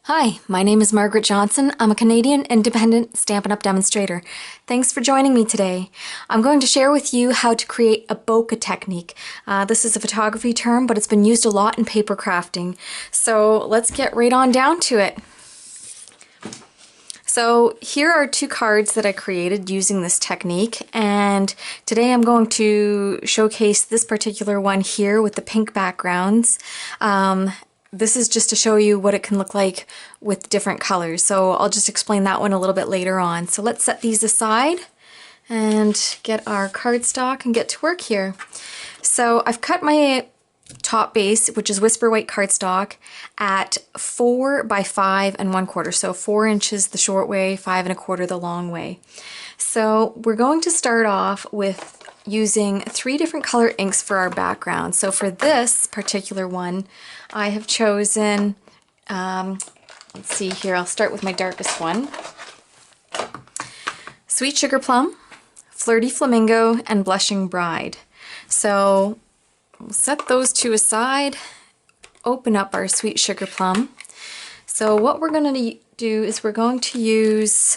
Hi, my name is Margaret Johnson. I'm a Canadian independent Stampin' Up! Demonstrator. Thanks for joining me today. I'm going to share with you how to create a bokeh technique. This is a photography term, but it's been used a lot in paper crafting. So let's get right on down to it. So here are two cards that I created using this technique, and today I'm going to showcase this particular one here with the pink backgrounds. This is just to show you what it can look like with different colors, so I'll just explain that one a little bit later on. So let's set these aside and get our cardstock and get to work here. So I've cut my top base, which is Whisper White cardstock, at 4 by 5 1/4. So 4 inches the short way, 5 1/4 the long way. So we're going to start off with using 3 different color inks for our background. So for this particular one, I have chosen, let's see here, I'll start with my darkest one. Sweet Sugar Plum, Flirty Flamingo, and Blushing Bride. So we'll set those two aside, open up our Sweet Sugar Plum. So what we're going to do is we're going to use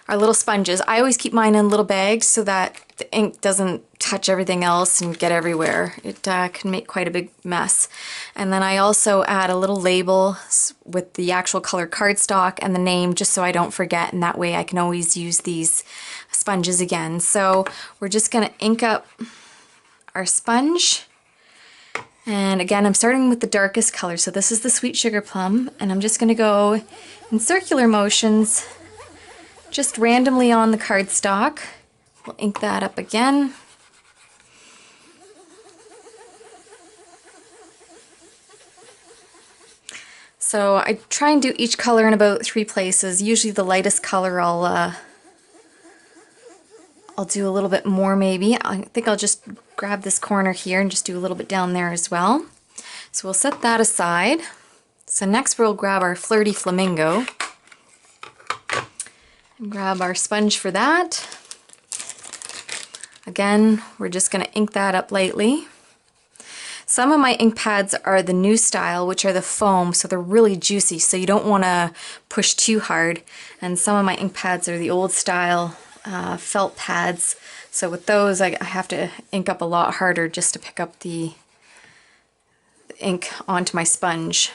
our little sponges. I always keep mine in little bags so that the ink doesn't touch everything else and get everywhere. It can make quite a big mess. And then I also add a little label with the actual color cardstock and the name, just so I don't forget, and that way I can always use these sponges again. So we're just going to ink up our sponge. And again, I'm starting with the darkest color. So this is the Sweet Sugar Plum, and I'm just going to go in circular motions just randomly on the cardstock. We'll ink that up again. So I try and do each color in about 3 places. Usually the lightest color I'll do a little bit more maybe. I think I'll just grab this corner here and just do a little bit down there as well. So we'll set that aside. So next we'll grab our Flirty Flamingo and grab our sponge for that. Again, we're just going to ink that up lightly. Some of my ink pads are the new style, which are the foam, so they're really juicy, so you don't want to push too hard. And some of my ink pads are the old style felt pads, so with those I have to ink up a lot harder just to pick up the ink onto my sponge.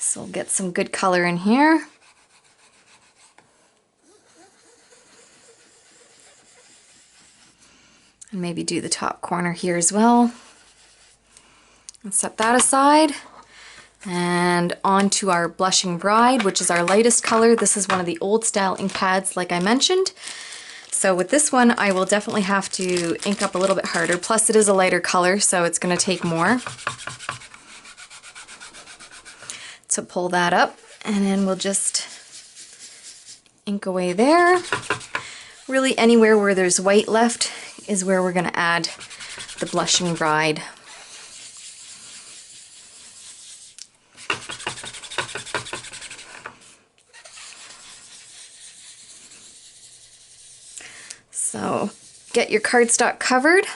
So we'll get some good color in here. And maybe do the top corner here as well. And set that aside. And on to our Blushing Bride, which is our lightest color. This is one of the old style ink pads like I mentioned. So with this one I will definitely have to ink up a little bit harder. Plus it is a lighter color, so it's going to take more. So pull that up and then we'll just ink away there. Really anywhere where there's white left is where we're going to add the Blushing Bride. So get your cardstock covered.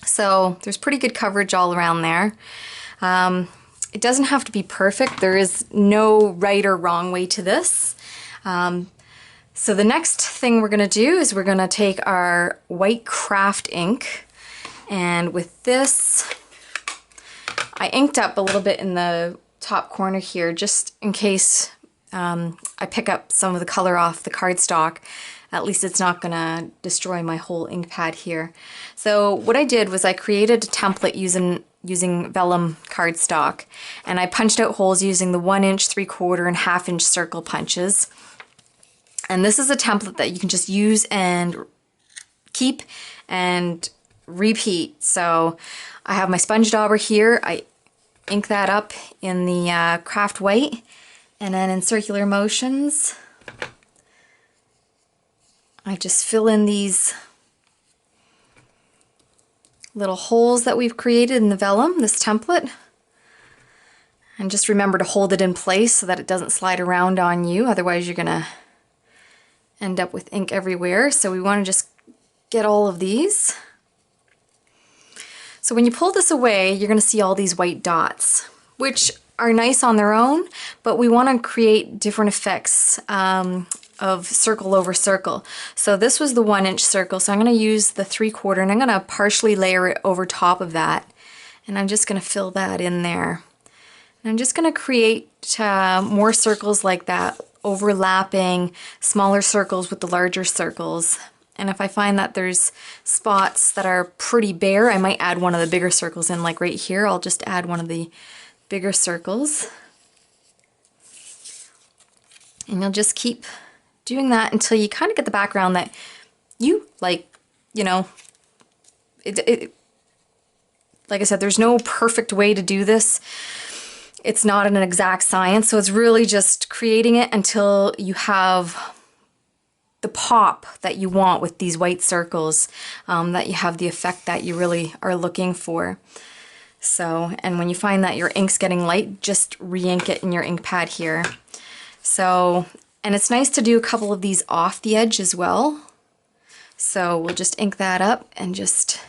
So there's pretty good coverage all around there. It doesn't have to be perfect. There is no right or wrong way to this. So the next thing we're going to do is we're going to take our white craft ink, and with this I inked up a little bit in the top corner here just in case I pick up some of the color off the cardstock. At least it's not going to destroy my whole ink pad here. So what I did was I created a template using vellum cardstock, and I punched out holes using the 1 inch, 3/4, and 1/2 inch circle punches. And this is a template that you can just use and keep and repeat. So I have my sponge dauber here. I ink that up in the craft white, and then in circular motions I just fill in these little holes that we've created in the vellum, this template. And just remember to hold it in place so that it doesn't slide around on you, otherwise you're gonna end up with ink everywhere. So we want to just get all of these. So when you pull this away, you're gonna see all these white dots, which are nice on their own, but we wanna create different effects of circle over circle. So this was the 1 inch circle, so I'm gonna use the 3/4 and I'm gonna partially layer it over top of that. And I'm just gonna fill that in there. And I'm just gonna create more circles like that, overlapping smaller circles with the larger circles. And if I find that there's spots that are pretty bare, I might add one of the bigger circles in, like right here. I'll just add one of the bigger circles. And you'll just keep doing that until you kind of get the background that you like, you know, like I said, there's no perfect way to do this. It's not an exact science, so it's really just creating it until you have the pop that you want with these white circles, that you have the effect that you really are looking for. So, and when you find that your ink's getting light, just re-ink it in your ink pad here. So, and it's nice to do a couple of these off the edge as well. So we'll just ink that up and just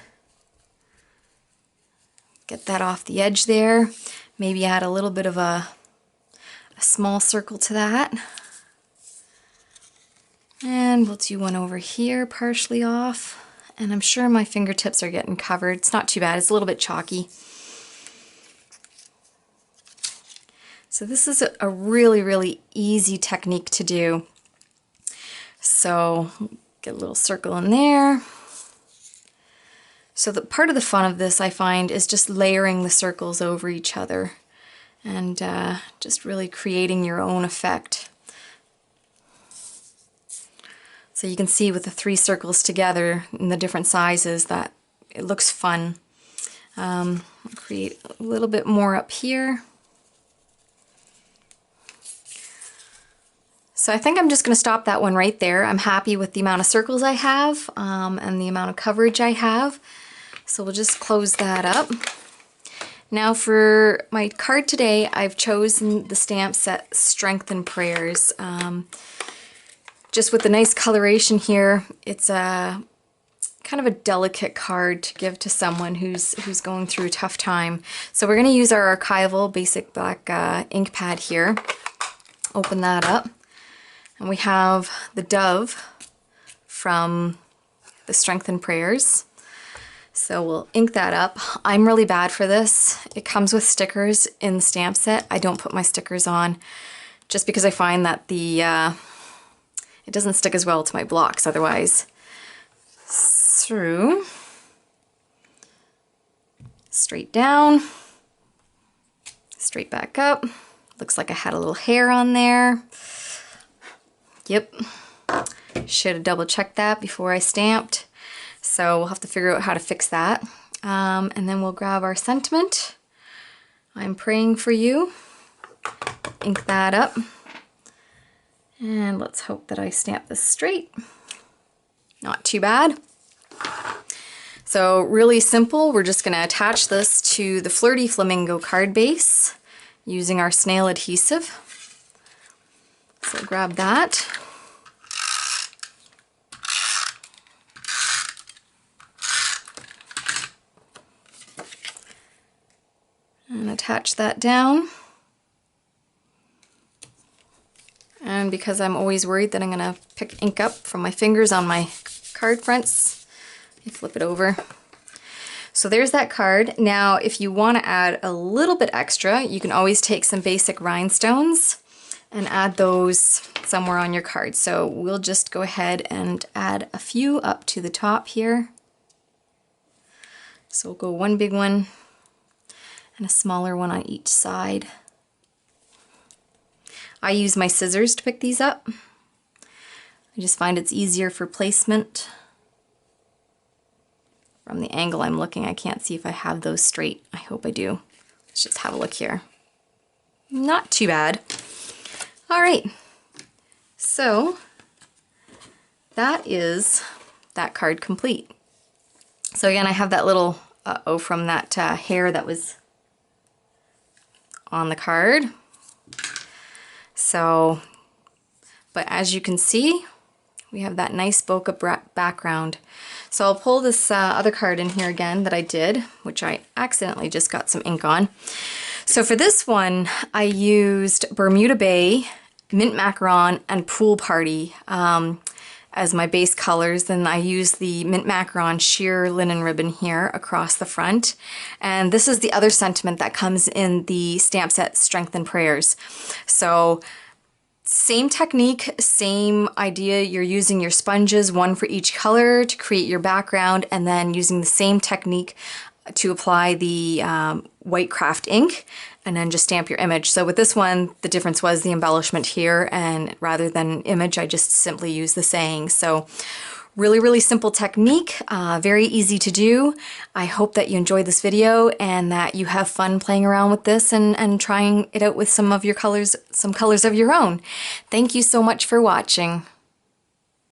get that off the edge there. Maybe add a little bit of a small circle to that. And we'll do one over here partially off. And I'm sure my fingertips are getting covered. It's not too bad, it's a little bit chalky. So this is a really, really easy technique to do. So get a little circle in there. So the part of the fun of this, I find, is just layering the circles over each other and just really creating your own effect. So you can see with the 3 circles together in the different sizes that it looks fun. I'll create a little bit more up here. So I think I'm just going to stop that one right there. I'm happy with the amount of circles I have and the amount of coverage I have. So we'll just close that up. Now for my card today, I've chosen the stamp set Strength and Prayers. Just with the nice coloration here, it's a kind of a delicate card to give to someone who's going through a tough time. So we're going to use our archival basic black ink pad here. Open that up. And we have the dove from the Strength and Prayers. So we'll ink that up. I'm really bad for this. It comes with stickers in the stamp set. I don't put my stickers on just because I find that it doesn't stick as well to my blocks otherwise. Through, straight down, straight back up. Looks like I had a little hair on there. Yep, should have double checked that before I stamped. So we'll have to figure out how to fix that. And then we'll grab our sentiment. I'm praying for you. Ink that up. And let's hope that I stamp this straight. Not too bad. So really simple. We're just going to attach this to the Flirty Flamingo card base using our snail adhesive. So grab that. And attach that down. And because I'm always worried that I'm going to pick ink up from my fingers on my card fronts, you flip it over. So there's that card. Now if you want to add a little bit extra, you can always take some basic rhinestones and add those somewhere on your card. So we'll just go ahead and add a few up to the top here. So we'll go one big one and a smaller one on each side. I use my scissors to pick these up. I just find it's easier for placement. From the angle I'm looking, I can't see if I have those straight. I hope I do. Let's just have a look here. Not too bad. All right, so that is that card complete. So again, I have that little uh-oh from that hair that was on the card. So, but as you can see, we have that nice bokeh background. So I'll pull this other card in here again that I did, which I accidentally just got some ink on. So for this one, I used Bermuda Bay, Mint Macaron, and Pool Party as my base colors. Then I used the Mint Macaron sheer linen ribbon here across the front. And this is the other sentiment that comes in the stamp set Strength and Prayers. So same technique, same idea. You're using your sponges, one for each color to create your background, and then using the same technique to apply the white craft ink and then just stamp your image. So with this one, the difference was the embellishment here, and rather than image, I just simply use the saying. So really, really simple technique, very easy to do. I hope that you enjoyed this video and that you have fun playing around with this and trying it out with some of your colors, some colors of your own. Thank you so much for watching.